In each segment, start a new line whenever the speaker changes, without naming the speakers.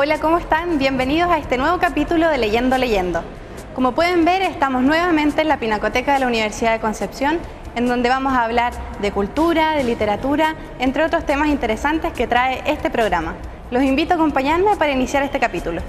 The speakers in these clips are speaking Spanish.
Hola, ¿cómo están? Bienvenidos a este nuevo capítulo de Leyendo Leyendo. Como pueden ver, estamos nuevamente en la Pinacoteca de la Universidad de Concepción, en donde vamos a hablar de cultura, de literatura, entre otros temas interesantes que trae este programa. Los invito a acompañarme para iniciar este capítulo.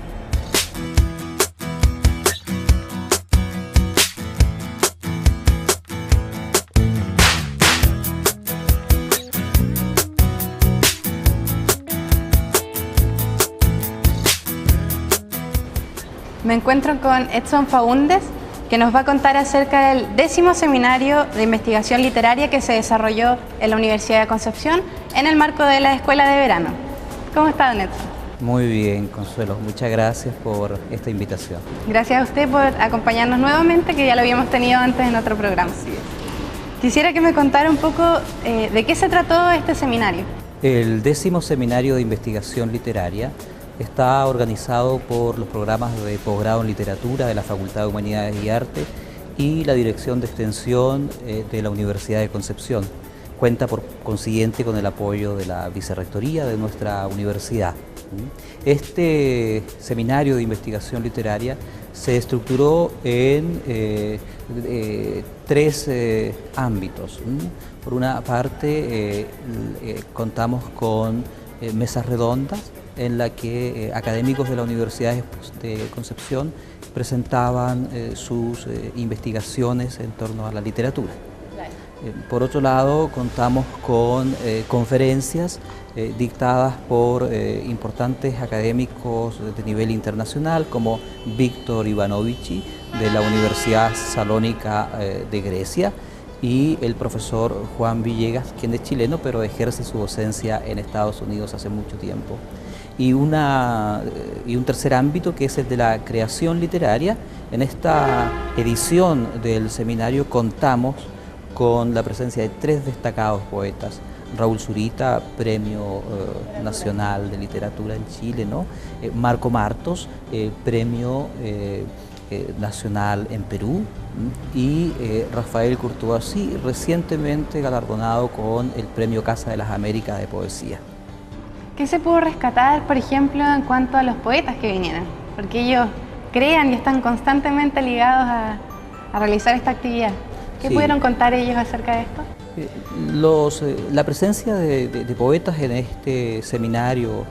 Me encuentro con Edson Faúndez, que nos va a contar acerca del 10º seminario de investigación literaria que se desarrolló en la Universidad de Concepción en el marco de la Escuela de Verano. ¿Cómo está, don Edson?
Muy bien, Consuelo. Muchas gracias por esta invitación.
Gracias a usted por acompañarnos nuevamente, que ya lo habíamos tenido antes en otro programa.
Así es.
Quisiera que me contara un poco de qué se trató este seminario.
El 10º seminario de investigación literaria está organizado por los programas de posgrado en literatura de la Facultad de Humanidades y Arte y la Dirección de Extensión de la Universidad de Concepción. Cuenta por consiguiente con el apoyo de la Vicerrectoría de nuestra universidad. Este seminario de investigación literaria se estructuró en tres ámbitos. Por una parte, contamos con mesas redondas en la que académicos de la Universidad de Concepción presentaban sus investigaciones en torno a la literatura. Por otro lado, contamos con conferencias dictadas por importantes académicos de nivel internacional como Víctor Ivanovici de la Universidad Salónica de Grecia y el profesor Juan Villegas, quien es chileno pero ejerce su docencia en Estados Unidos hace mucho tiempo. Y un tercer ámbito que es el de la creación literaria. En esta edición del seminario contamos con la presencia de tres destacados poetas: Raúl Zurita, Premio Nacional de Literatura en Chile, ¿no? Marco Martos, Premio Nacional en Perú, y Rafael Courtoisí, recientemente galardonado con el Premio Casa de las Américas de Poesía.
¿Qué se pudo rescatar, por ejemplo, en cuanto a los poetas que vinieron? Porque ellos crean y están constantemente ligados a realizar esta actividad. ¿Qué pudieron contar ellos acerca de esto?
La presencia de poetas en este seminario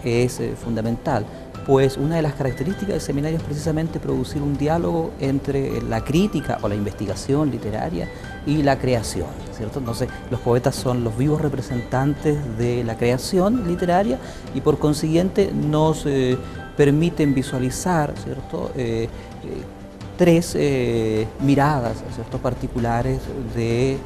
es fundamental, pues una de las características del seminario es precisamente producir un diálogo entre la crítica o la investigación literaria y la creación, ¿cierto? Entonces, los poetas son los vivos representantes de la creación literaria y por consiguiente nos permiten visualizar, ¿cierto? Tres miradas, ¿cierto?, particulares de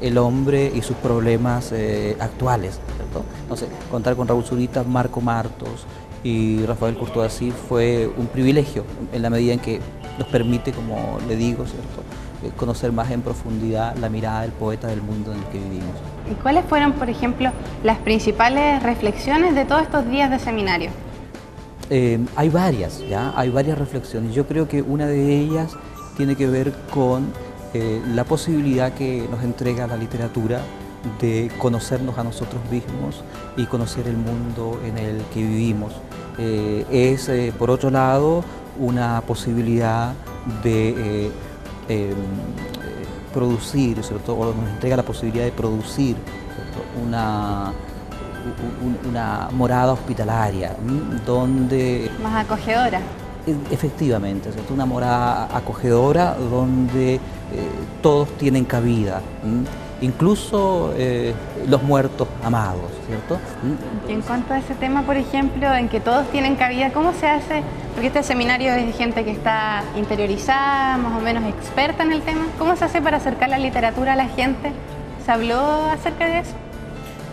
el hombre y sus problemas actuales, ¿cierto? Entonces, contar con Raúl Zurita, Marco Martos y Rafael Courtoisí fue un privilegio en la medida en que nos permite, como le digo, ¿cierto?, conocer más en profundidad la mirada del poeta del mundo en el que vivimos.
¿Y cuáles fueron, por ejemplo, las principales reflexiones de todos estos días de seminario?
Hay varias reflexiones. Yo creo que una de ellas tiene que ver con la posibilidad que nos entrega la literatura de conocernos a nosotros mismos y conocer el mundo en el que vivimos. Por otro lado, una posibilidad de producir, ¿cierto?, o nos entrega la posibilidad de producir, ¿cierto?, una morada hospitalaria, donde...
Más acogedora.
Efectivamente, ¿cierto?, una morada acogedora donde todos tienen cabida, incluso los muertos amados, ¿cierto?
Y en cuanto a ese tema, por ejemplo, en que todos tienen cabida, ¿cómo se hace? Porque este seminario es de gente que está interiorizada, más o menos experta en el tema. ¿Cómo se hace para acercar la literatura a la gente? ¿Se habló acerca de eso?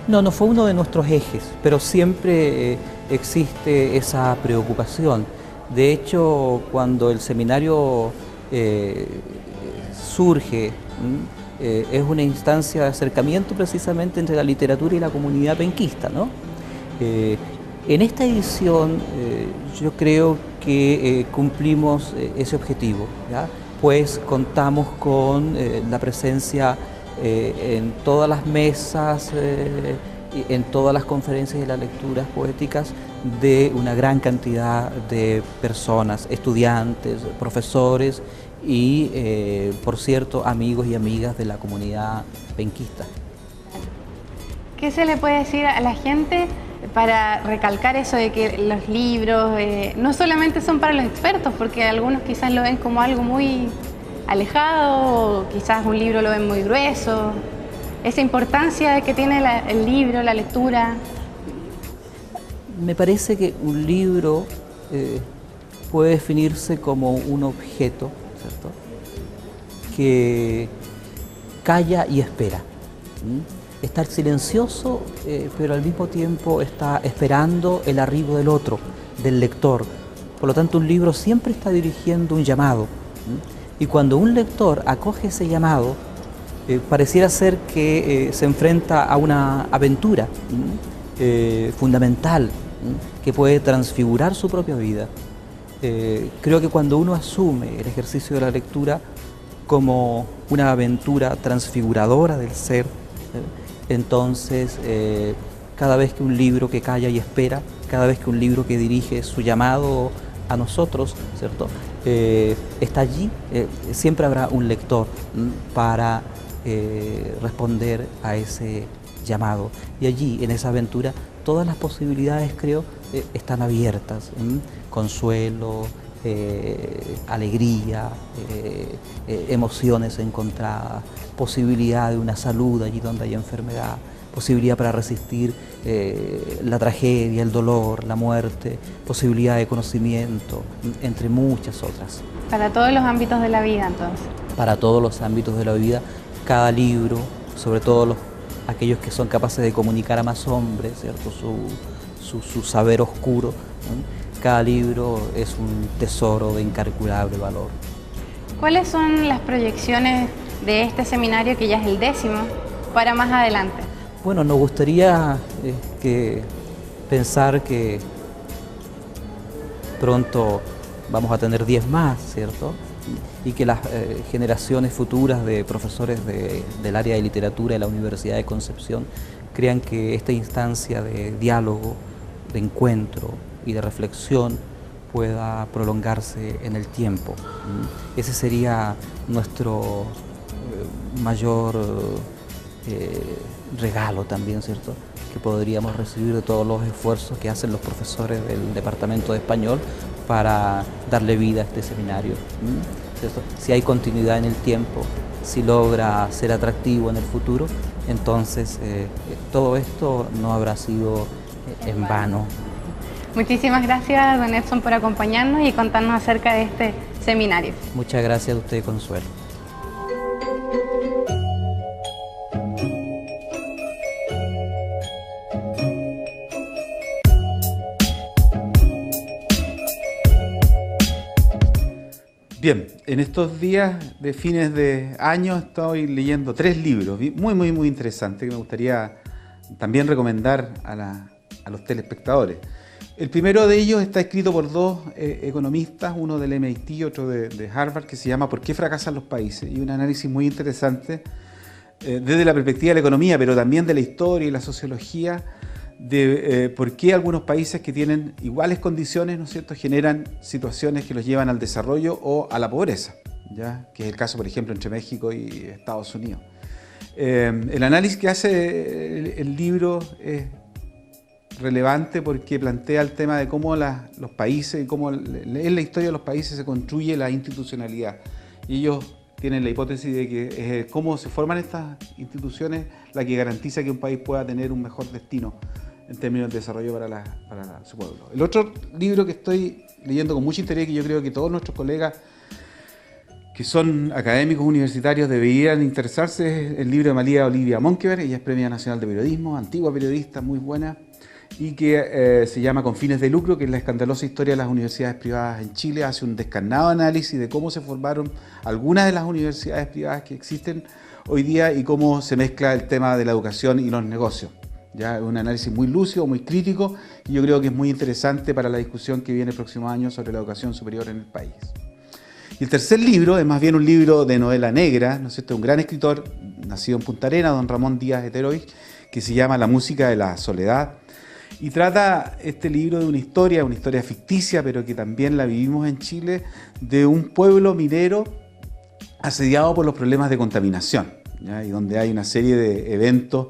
No fue uno de nuestros ejes, pero siempre existe esa preocupación. De hecho, cuando el seminario surge, es una instancia de acercamiento precisamente entre la literatura y la comunidad penquista, ¿no? En esta edición yo creo que cumplimos ese objetivo, ¿ya? Pues contamos con la presencia en todas las mesas en todas las conferencias y las lecturas poéticas de una gran cantidad de personas, estudiantes, profesores y, por cierto, amigos y amigas de la comunidad penquista.
¿Qué se le puede decir a la gente para recalcar eso de que los libros no solamente son para los expertos, porque algunos quizás lo ven como algo muy alejado, o quizás un libro lo ven muy grueso? Esa importancia que tiene el libro, la lectura.
Me parece que un libro puede definirse como un objeto, ¿cierto?, que calla y espera. Estar silencioso, pero al mismo tiempo está esperando el arribo del otro, del lector. Por lo tanto, un libro siempre está dirigiendo un llamado. Y cuando un lector acoge ese llamado, pareciera ser que se enfrenta a una aventura fundamental que puede transfigurar su propia vida. Creo que cuando uno asume el ejercicio de la lectura como una aventura transfiguradora del ser, entonces cada vez que un libro que calla y espera, cada vez que un libro que dirige su llamado a nosotros, ¿cierto?, está allí, siempre habrá un lector para responder a ese llamado. Y allí, en esa aventura, todas las posibilidades, creo, están abiertas. Consuelo, alegría, emociones encontradas, posibilidad de una salud allí donde hay enfermedad, posibilidad para resistir la tragedia, el dolor, la muerte, posibilidad de conocimiento, entre muchas otras.
Para todos los ámbitos de la vida, entonces.
Para todos los ámbitos de la vida, cada libro, sobre todo aquellos que son capaces de comunicar a más hombres, ¿cierto?, su saber oscuro, ¿no? Cada libro es un tesoro de incalculable valor.
¿Cuáles son las proyecciones de este seminario, que ya es el 10º, para más adelante?
Bueno, nos gustaría pensar que pronto vamos a tener 10 más, ¿cierto? Y que las generaciones futuras de profesores del área de literatura de la Universidad de Concepción crean que esta instancia de diálogo, de encuentro y de reflexión pueda prolongarse en el tiempo. Ese sería nuestro mayor regalo también, ¿cierto?, que podríamos recibir de todos los esfuerzos que hacen los profesores del Departamento de Español para darle vida a este seminario, ¿cierto? Si hay continuidad en el tiempo, si logra ser atractivo en el futuro, entonces todo esto no habrá sido en vano.
Muchísimas gracias, don Edson, por acompañarnos y contarnos acerca de este seminario.
Muchas gracias a usted, Consuelo.
Bien, en estos días de fines de año estoy leyendo 3 libros muy interesantes que me gustaría también recomendar a los telespectadores. El primero de ellos está escrito por 2 economistas, uno del MIT y otro de Harvard, que se llama ¿Por qué fracasan los países? Y un análisis muy interesante desde la perspectiva de la economía, pero también de la historia y la sociología, de por qué algunos países que tienen iguales condiciones, ¿no es cierto?, generan situaciones que los llevan al desarrollo o a la pobreza, ¿ya?, que es el caso, por ejemplo, entre México y Estados Unidos. El análisis que hace el libro es relevante porque plantea el tema de cómo los países, cómo en la historia de los países se construye la institucionalidad. Y ellos tienen la hipótesis de que es cómo se forman estas instituciones la que garantiza que un país pueda tener un mejor destino en términos de desarrollo para su pueblo. El otro libro que estoy leyendo con mucho interés, que yo creo que todos nuestros colegas que son académicos universitarios deberían interesarse, es el libro de María Olivia Monkeberg. Ella es Premio Nacional de Periodismo, antigua periodista, muy buena, y que se llama Con fines de lucro, que es la escandalosa historia de las universidades privadas en Chile. Hace un descarnado análisis de cómo se formaron algunas de las universidades privadas que existen hoy día y cómo se mezcla el tema de la educación y los negocios. Ya es un análisis muy lúcido, muy crítico, y yo creo que es muy interesante para la discusión que viene el próximo año sobre la educación superior en el país. Y el tercer libro es más bien un libro de novela negra, ¿no es cierto?, un gran escritor nacido en Punta Arenas, don Ramón Díaz Eteroy, que se llama La música de la soledad. Y trata este libro de una historia ficticia, pero que también la vivimos en Chile, de un pueblo minero asediado por los problemas de contaminación, ¿ya? Y donde hay una serie de eventos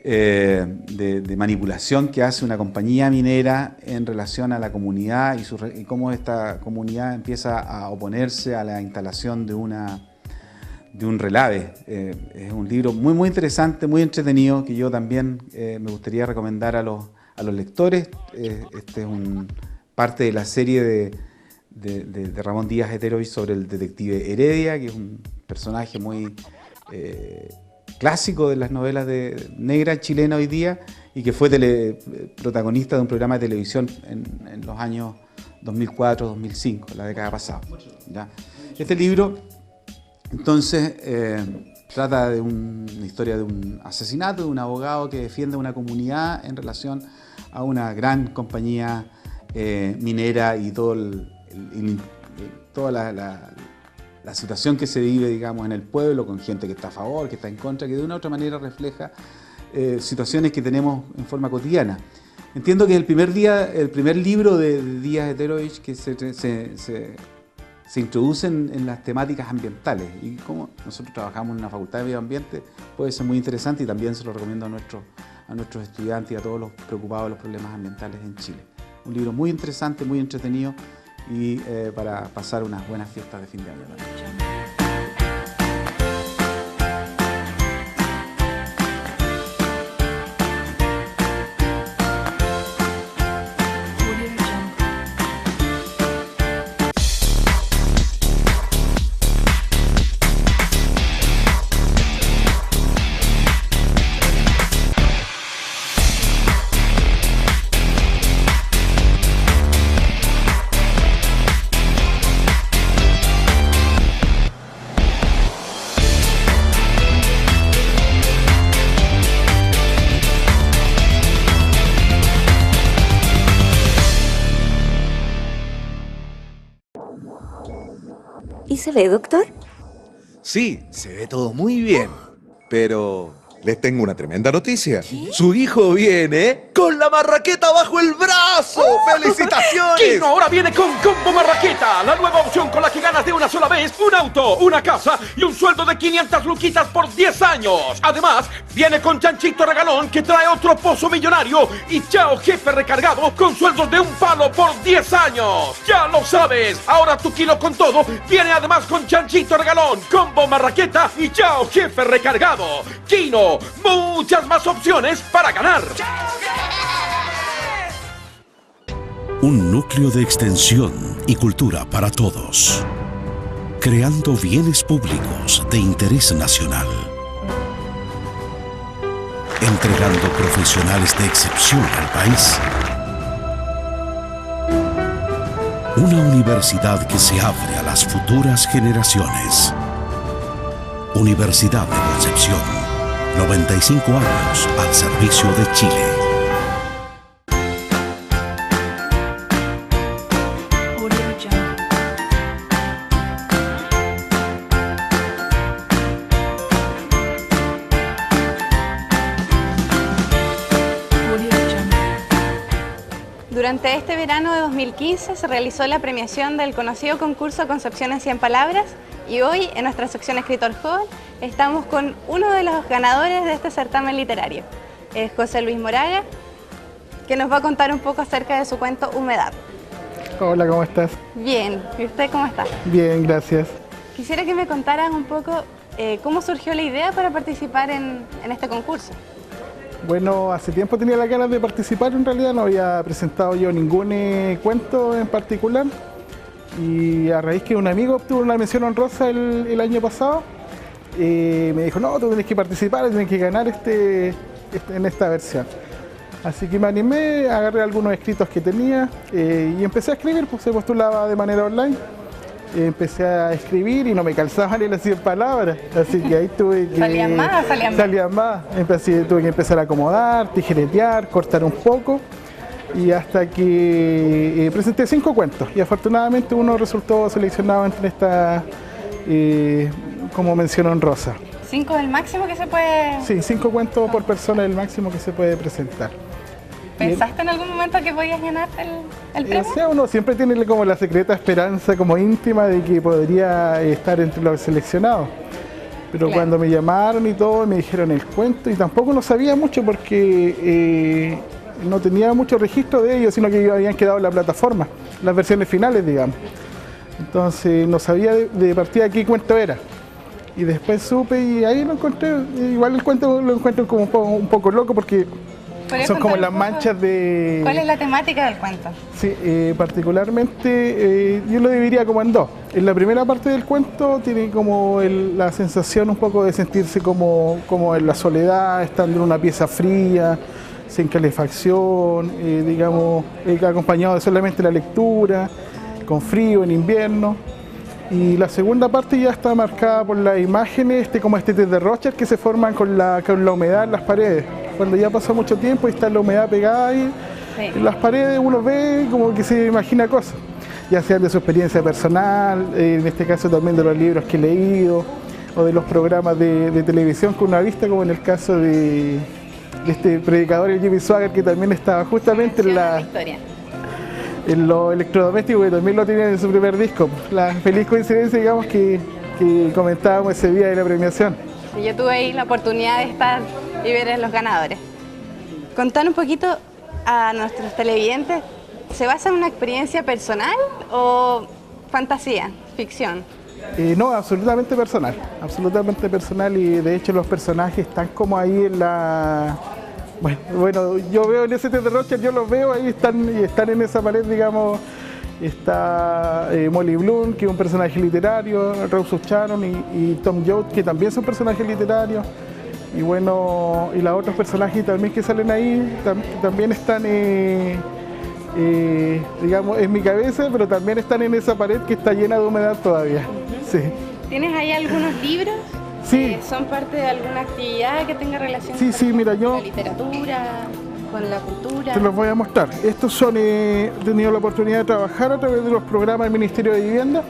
de manipulación que hace una compañía minera en relación a la comunidad y cómo esta comunidad empieza a oponerse a la instalación de un relave. Es un libro muy, muy interesante, muy entretenido, que yo también me gustaría recomendar a los lectores. Este es parte de la serie de Ramón Díaz Heterovich sobre el detective Heredia, que es un personaje muy clásico de las novelas negras chilenas hoy día y que fue protagonista de un programa de televisión en los años 2004-2005, la década pasada, ¿ya? Este libro, entonces, trata de una historia de un asesinato, de un abogado que defiende a una comunidad en relación a una gran compañía minera y toda la situación que se vive, digamos, en el pueblo, con gente que está a favor, que está en contra, que de una u otra manera refleja situaciones que tenemos en forma cotidiana. Entiendo que el primer libro de Díaz Heterovich que se introduce en las temáticas ambientales, y como nosotros trabajamos en una facultad de medio ambiente, puede ser muy interesante, y también se lo recomiendo a nuestros estudiantes y a todos los preocupados de los problemas ambientales en Chile. Un libro muy interesante, muy entretenido, y para pasar unas buenas fiestas de fin de año también.
¿Y se ve, doctor?
Sí, se ve todo muy bien. Pero les tengo una tremenda noticia. ¿Qué? Su hijo viene con la marraqueta bajo el brazo. ¡Felicitaciones!
Kino ahora viene con Combo Marraqueta, la nueva opción con la que ganas de una sola vez un auto, una casa y un sueldo de 500 luquitas por 10 años. Además, viene con Chanchito Regalón, que trae otro pozo millonario, y Chao Jefe recargado con sueldos de un palo por 10 años. Ya lo sabes, ahora tu Kino con todo viene además con Chanchito Regalón, Combo Marraqueta y Chao Jefe recargado. Kino, muchas más opciones para ganar.
Un núcleo de extensión y cultura para todos, creando bienes públicos de interés nacional, entregando profesionales de excepción al país. Una universidad que se abre a las futuras generaciones. Universidad de Concepción, 95 años al servicio de Chile.
Durante este verano de 2015 se realizó la premiación del conocido concurso Concepción en 100 Palabras, y hoy en nuestra sección Escritor Joven estamos con uno de los ganadores de este certamen literario. Es José Luis Moraga, que nos va a contar un poco acerca de su cuento Humedad.
Hola, ¿cómo estás?
Bien, ¿y usted cómo está?
Bien, gracias.
Quisiera que me contaras un poco cómo surgió la idea para participar en este concurso.
Bueno, hace tiempo tenía las ganas de participar, en realidad no había presentado yo ningún cuento en particular, y a raíz que un amigo obtuvo una mención honrosa el año pasado, me dijo, no, tú tienes que participar, tienes que ganar en esta versión. Así que me animé, agarré algunos escritos que tenía y empecé a escribir, pues se postulaba de manera online. Empecé a escribir y no me calzaban ni las 100 palabras, así que ahí tuve que...
Salían más.
Tuve que empezar a acomodar, tijeretear, cortar un poco, y hasta que presenté 5 cuentos, y afortunadamente uno resultó seleccionado entre esta como mención honrosa.
¿5 es el máximo que se puede...?
Sí, 5 cuentos por persona es el máximo que se puede presentar.
¿Pensaste en algún momento que podías ganar el premio?
O sea, uno siempre tiene como la secreta esperanza como íntima de que podría estar entre los seleccionados. Pero
Claro.
cuando me llamaron y todo, me dijeron el cuento y tampoco lo sabía mucho porque no tenía mucho registro de ellos, sino que ellos habían quedado en la plataforma, las versiones finales, digamos. Entonces no sabía de partida qué cuento era. Y después supe y ahí lo encontré. Igual el cuento lo encuentro como un poco loco porque
¿Podrías
son como
contar
las
un poco
manchas de...
¿Cuál es la temática del cuento?
Sí, particularmente yo lo dividiría como en dos. En la primera parte del cuento tiene como la sensación un poco de sentirse como en la soledad, estando en una pieza fría, sin calefacción, digamos, acompañado de solamente la lectura, con frío en invierno. Y la segunda parte ya está marcada por las imágenes, como estéticas de Rocher que se forman con la humedad en las paredes. Cuando ya pasa mucho tiempo y está la humedad pegada ahí,
Sí.
en las paredes uno ve como que se imagina cosas, ya sea de su experiencia personal, en este caso también de los libros que he leído, o de los programas de televisión que uno ha visto, como en el caso de este predicador, el Jimmy Swaggart, que también estaba justamente en
La historia.
en los electrodomésticos, que también lo tenían en su primer disco. La feliz coincidencia, digamos, que comentábamos ese día de la premiación.
Y yo tuve ahí la oportunidad de estar y ver a los ganadores. Contar un poquito a nuestros televidentes, ¿se basa en una experiencia personal o fantasía, ficción?
No, absolutamente personal y de hecho los personajes están como ahí en la... Bueno, yo veo en ese de Rocher, yo los veo ahí, están en esa pared, digamos, está Molly Bloom, que es un personaje literario, Rose Sharon y Tom Joad, que también son personajes literarios. Y bueno, y los otros personajes también que salen ahí también están, digamos, en mi cabeza, pero también están en esa pared que está llena de humedad todavía. Sí.
¿Tienes ahí algunos libros?
Sí.
¿Son parte de alguna actividad que tenga relación
Sí,
por
sí,
ejemplo,
mira, yo-
con la literatura, con la cultura?
Te los voy a mostrar. Estos son, he tenido la oportunidad de trabajar a través de los programas del Ministerio de Vivienda.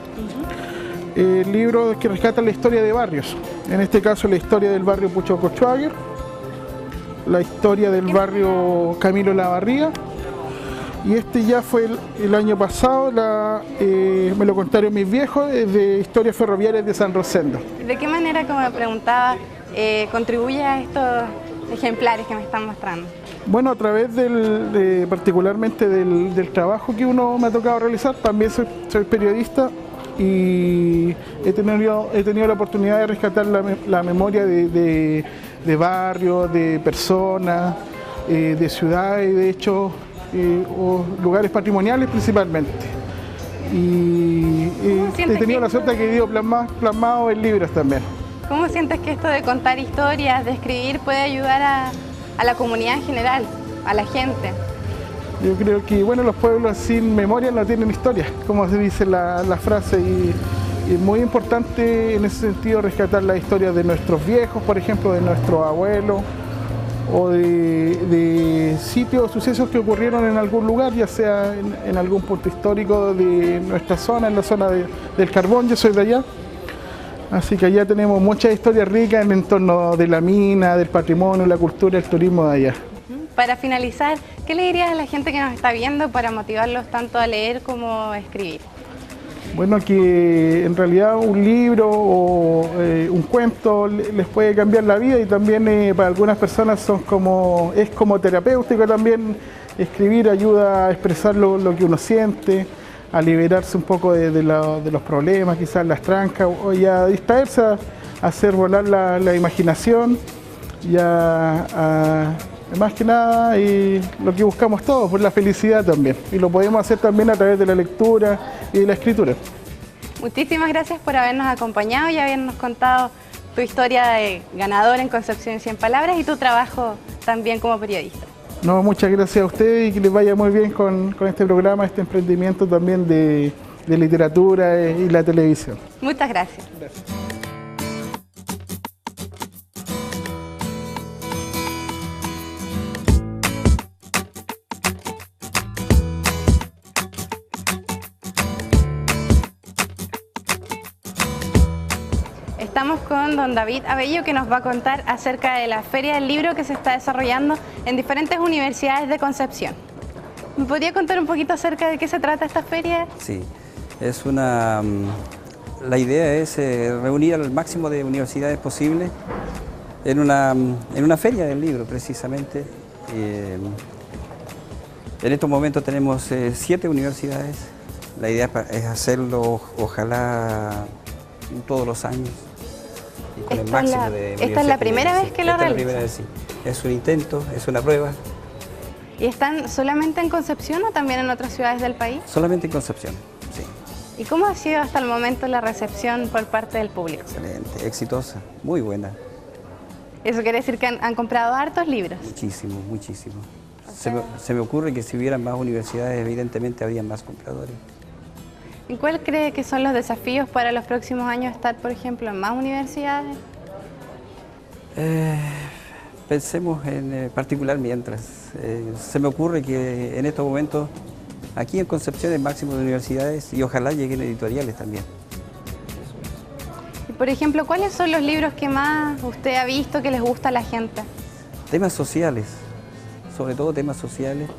Libros que rescatan la historia de barrios. En este caso la historia del barrio Pucho Cochuaguer, la historia del barrio Camilo Lavarría. Y este ya fue el año pasado, me lo contaron mis viejos, de historias ferroviarias de San Rosendo.
¿De qué manera, como me preguntaba, contribuye a estos ejemplares que me están mostrando?
Bueno, a través particularmente del trabajo que uno me ha tocado realizar, también soy periodista y he tenido la oportunidad de rescatar la memoria de barrios, de personas, de ciudades, de hecho, o lugares patrimoniales principalmente. Y he
sientes
tenido
que
la suerte de que he ido plasmado en libros también.
¿Cómo sientes que esto de contar historias, de escribir, puede ayudar a la comunidad en general, a la gente?
Yo creo que bueno, los pueblos sin memoria no tienen historia, como se dice la frase, y es muy importante en ese sentido rescatar la historia de nuestros viejos, por ejemplo, de nuestros abuelos, o de sitios o sucesos que ocurrieron en algún lugar, ya sea en algún punto histórico de nuestra zona, en la zona del Carbón. Yo soy de allá, así que allá tenemos muchas historias ricas en el entorno de la mina, del patrimonio, la cultura, el turismo de allá.
Para finalizar, ¿qué le dirías a la gente que nos está viendo para motivarlos tanto a leer como a escribir?
Bueno, que en realidad un libro o un cuento les puede cambiar la vida y también para algunas personas es como terapéutico también. Escribir ayuda a expresar lo que uno siente, a liberarse un poco de los problemas, quizás las trancas, o ya a distraerse, a hacer volar la imaginación y más que nada lo que buscamos todos, por la felicidad también. Y lo podemos hacer también a través de la lectura y de la escritura.
Muchísimas gracias por habernos acompañado y habernos contado tu historia de ganador en Concepción en 100 Palabras y tu trabajo también como periodista.
No, muchas gracias a ustedes y que les vaya muy bien con este programa, este emprendimiento también de literatura y la televisión.
Muchas gracias. Estamos con don David Abello, que nos va a contar acerca de la Feria del Libro que se está desarrollando en diferentes universidades de Concepción. ¿Me podría contar un poquito acerca de qué se trata esta feria?
Sí, es una... La idea es reunir al máximo de universidades posible en una feria del libro, precisamente. En estos momentos tenemos 7 universidades. La idea es hacerlo, ojalá, todos los años. Y con el máximo de
¿Esta es la primera vez que lo realizan?
Esta es la primera vez, sí. Es un intento, es una prueba.
¿Y están solamente en Concepción o también en otras ciudades del país?
Solamente en Concepción, sí.
¿Y cómo ha sido hasta el momento la recepción por parte del público?
Excelente, exitosa, muy buena.
Eso quiere decir que han comprado hartos libros.
Muchísimo, muchísimo. Se me ocurre que si hubieran más universidades, evidentemente habría más compradores.
¿Y cuál cree que son los desafíos para los próximos años estar, por ejemplo, en más universidades?
Pensemos en particular mientras. Se me ocurre que en estos momentos, aquí en Concepción, el máximo de universidades y ojalá lleguen editoriales también.
Y por ejemplo, ¿cuáles son los libros que más usted ha visto que les gusta a la gente?
Temas sociales, sobre todo temas sociales.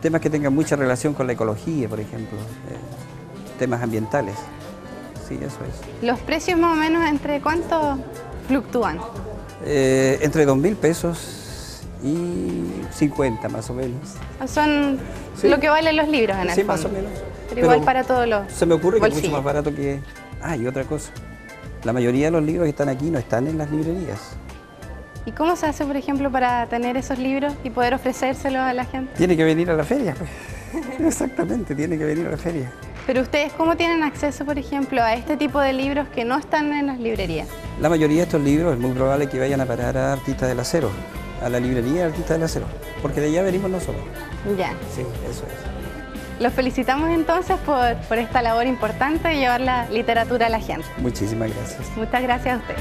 Temas que tengan mucha relación con la ecología, por ejemplo. Temas ambientales. Sí, eso es.
¿Los precios más o menos entre cuánto fluctúan?
Entre 2.000 pesos y 50 más o menos.
Son
sí,
lo que valen los libros en el
sí,
fondo.
más o menos.
Pero igual para todos los
se me ocurre
bolsillos.
Que es mucho más barato que... Ah, y otra cosa. La mayoría de los libros que están aquí no están en las librerías.
¿Y cómo se hace, por ejemplo, para tener esos libros y poder ofrecérselos a la gente?
Tiene que venir a la feria, pues. Exactamente, tiene que venir a la feria.
Pero ustedes, ¿cómo tienen acceso, por ejemplo, a este tipo de libros que no están en las librerías?
La mayoría de estos libros es muy probable que vayan a parar a Artistas del Acero, a la librería de Artistas del Acero, porque de allá venimos nosotros.
Ya.
Sí, eso es.
Los felicitamos entonces por esta labor importante de llevar la literatura a la gente.
Muchísimas gracias.
Muchas gracias a ustedes.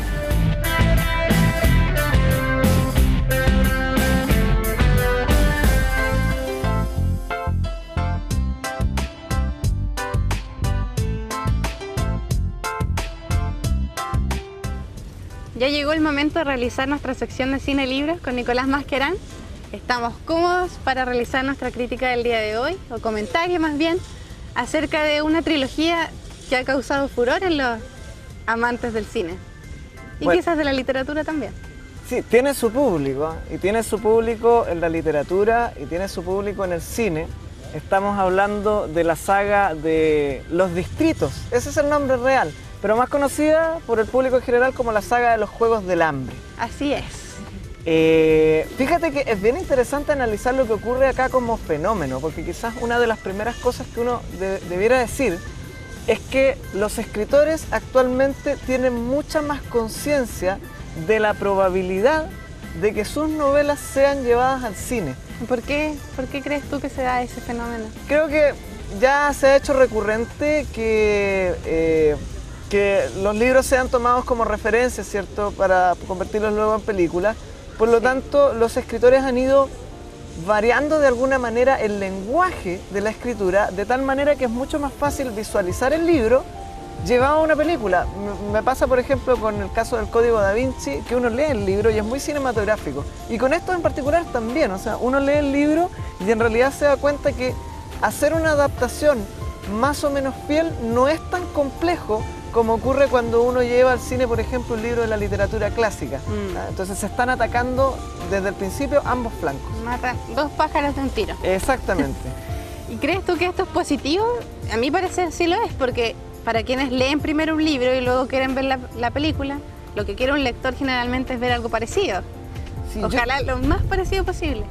Ya llegó el momento de realizar nuestra sección de cine libros con Nicolás Masquerán. Estamos cómodos para realizar nuestra crítica del día de hoy, o comentario más bien, acerca de una trilogía que ha causado furor en los amantes del cine. Y
bueno,
quizás de la literatura también.
Sí, tiene su público, y tiene su público en la literatura, y tiene su público en el cine. Estamos hablando de la saga de Los Distritos, ese es el nombre real, pero más conocida por el público en general como la saga de los Juegos del Hambre.
Así es.
Fíjate que es bien interesante analizar lo que ocurre acá como fenómeno, porque quizás una de las primeras cosas que uno debiera decir es que los escritores actualmente tienen mucha más conciencia de la probabilidad de que sus novelas sean llevadas al cine.
¿Por qué crees tú que se da ese fenómeno?
Creo que ya se ha hecho recurrente que los libros sean tomados como referencia, ¿cierto?, para convertirlos luego en películas. Por lo tanto, los escritores han ido variando de alguna manera el lenguaje de la escritura, de tal manera que es mucho más fácil visualizar el libro llevado a una película. Me pasa, por ejemplo, con el caso del Código Da Vinci, que uno lee el libro y es muy cinematográfico. Y con esto en particular también, o sea, uno lee el libro y en realidad se da cuenta que hacer una adaptación más o menos fiel no es tan complejo como ocurre cuando uno lleva al cine, por ejemplo, un libro de la literatura clásica. Entonces se están atacando desde el principio ambos flancos.
Mata dos pájaros de un tiro.
Exactamente.
¿Y crees tú que esto es positivo? A mí parece sí lo es, porque para quienes leen primero un libro y luego quieren ver la película, lo que quiere un lector generalmente es ver algo parecido. Sí, ojalá lo más parecido posible.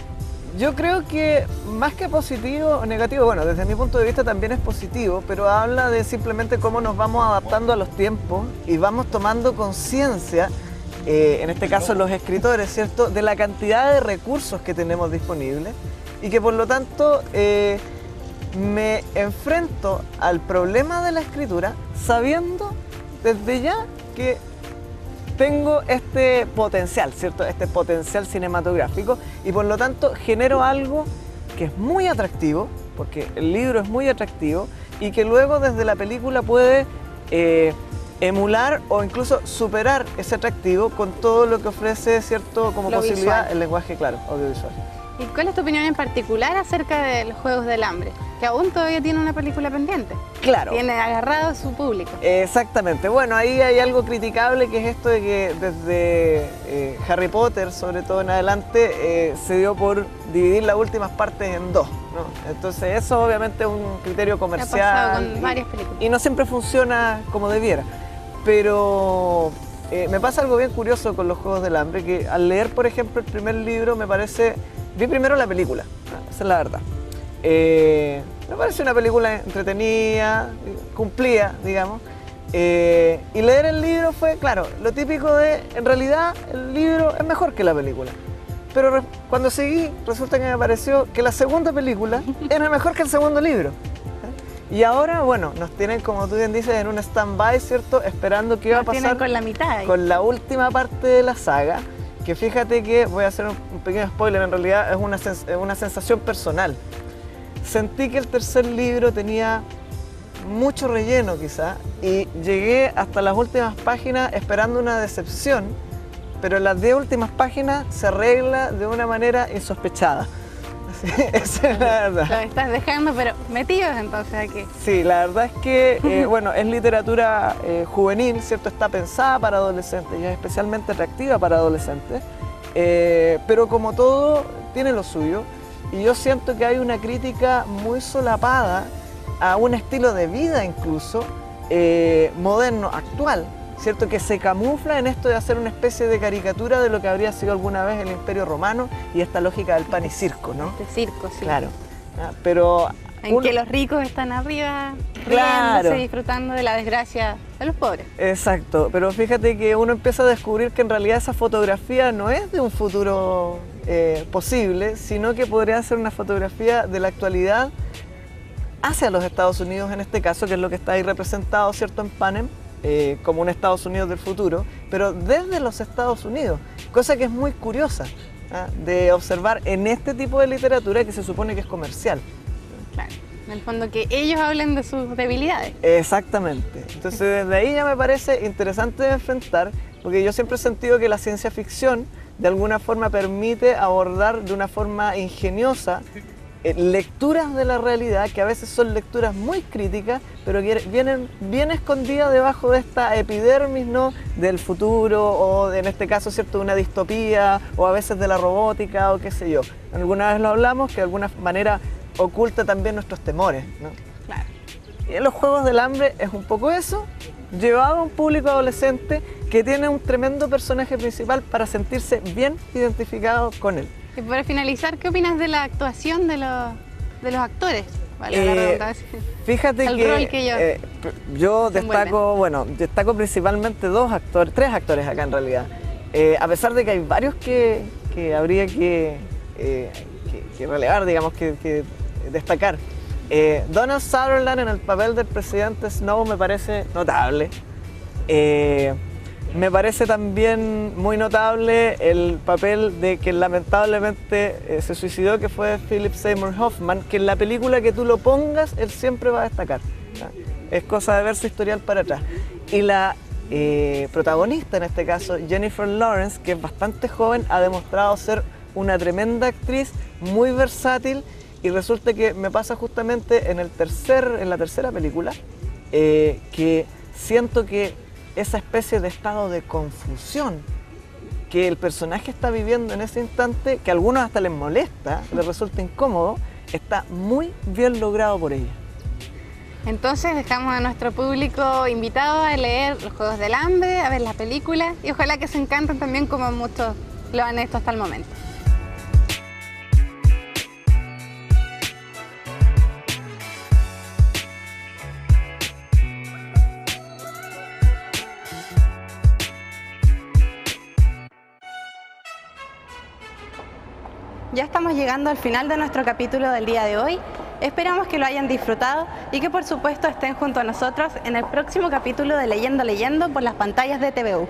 Yo creo que más que positivo o negativo, bueno, desde mi punto de vista también es positivo, pero habla de simplemente cómo nos vamos adaptando a los tiempos y vamos tomando conciencia, en este caso los escritores, ¿cierto?, de la cantidad de recursos que tenemos disponibles y que por lo tanto me enfrento al problema de la escritura sabiendo desde ya que tengo este potencial, ¿cierto?, este potencial cinematográfico y por lo tanto genero algo que es muy atractivo, porque el libro es muy atractivo y que luego desde la película puede emular o incluso superar ese atractivo con todo lo que ofrece, ¿cierto?, como
Lo
posibilidad
visual.
el lenguaje, claro, audiovisual.
¿Y cuál es tu opinión en particular acerca de los Juegos del Hambre? Que aún todavía tiene una película pendiente.
Claro.
Tiene agarrado a su público.
Exactamente. Bueno, ahí hay algo criticable, que es esto de que desde Harry Potter, sobre todo en adelante, se dio por dividir las últimas partes en dos, ¿no? Entonces eso obviamente es un criterio comercial.
Ha pasado con varias películas.
Y no siempre funciona como debiera. Pero me pasa algo bien curioso con los Juegos del Hambre, que al leer, por ejemplo, el primer libro, vi primero la película, esa es la verdad. Me parece una película entretenida, cumplida, digamos. Y leer el libro fue, claro, lo típico de, en realidad, el libro es mejor que la película. Pero cuando seguí, resulta que me pareció que la segunda película era mejor que el segundo libro. Y ahora, bueno, nos tienen, como tú bien dices, en un stand-by, ¿cierto? Esperando qué va a
Nos tienen
pasar
con la mitad ahí.
con la última parte de la saga. Que fíjate que, voy a hacer un pequeño spoiler, en realidad es una sensación personal. Sentí que el tercer libro tenía mucho relleno quizá, y llegué hasta las últimas páginas esperando una decepción, pero en las 10 últimas páginas se arregla de una manera insospechada. Esa es la verdad.
Lo estás dejando, pero metidos entonces aquí.
Sí, la verdad es que, bueno, es literatura juvenil, ¿cierto? Está pensada para adolescentes y es especialmente atractiva para adolescentes, pero como todo, tiene lo suyo, y yo siento que hay una crítica muy solapada a un estilo de vida incluso, moderno, actual, ¿cierto? Que se camufla en esto de hacer una especie de caricatura de lo que habría sido alguna vez el Imperio Romano y esta lógica del pan y circo, ¿no?
De circo, sí.
Claro. Pero
En que los ricos están arriba,
Claro.
riéndose, disfrutando de la desgracia de los pobres.
Exacto, pero fíjate que uno empieza a descubrir que en realidad esa fotografía no es de un futuro posible, sino que podría ser una fotografía de la actualidad hacia los Estados Unidos en este caso, que es lo que está ahí representado, ¿cierto?, en Panem, como un Estados Unidos del futuro, pero desde los Estados Unidos, cosa que es muy curiosa, ¿ah?, de observar en este tipo de literatura que se supone que es comercial.
Claro. En el fondo que ellos hablen de sus debilidades.
Exactamente. Entonces desde ahí ya me parece interesante de enfrentar, porque yo siempre he sentido que la ciencia ficción de alguna forma permite abordar de una forma ingeniosa lecturas de la realidad que a veces son lecturas muy críticas, pero que vienen bien escondidas debajo de esta epidermis, ¿no?, del futuro, o en este caso, ¿cierto?, de una distopía, o a veces de la robótica, o qué sé yo. Alguna vez lo hablamos, que de alguna manera oculta también nuestros temores, ¿no?
Claro.
Y en los Juegos del Hambre es un poco eso, llevado a un público adolescente que tiene un tremendo personaje principal para sentirse bien identificado con él.
Y para finalizar, ¿qué opinas de la actuación de los actores? Vale, la redundancia.
Fíjate
El
que,
rol que
yo
desenvuelven.
destaco principalmente tres actores acá en realidad. A pesar de que hay varios que habría que relevar, digamos, que destacar. Donald Sutherland en el papel del presidente Snow me parece notable. Me parece también muy notable el papel de que lamentablemente se suicidó, que fue Philip Seymour Hoffman, que en la película que tú lo pongas, él siempre va a destacar. Es cosa de ver su historial para atrás. Y la protagonista en este caso, Jennifer Lawrence, que es bastante joven, ha demostrado ser una tremenda actriz, muy versátil, y resulta que me pasa justamente en la tercera película, que siento que esa especie de estado de confusión que el personaje está viviendo en ese instante, que a algunos hasta les molesta, les resulta incómodo, está muy bien logrado por ella.
Entonces dejamos a nuestro público invitado a leer Los Juegos del Hambre, a ver las películas, y ojalá que se encanten también como muchos lo han hecho hasta el momento. Ya estamos llegando al final de nuestro capítulo del día de hoy. Esperamos que lo hayan disfrutado y que por supuesto estén junto a nosotros en el próximo capítulo de Leyendo por las pantallas de TVU.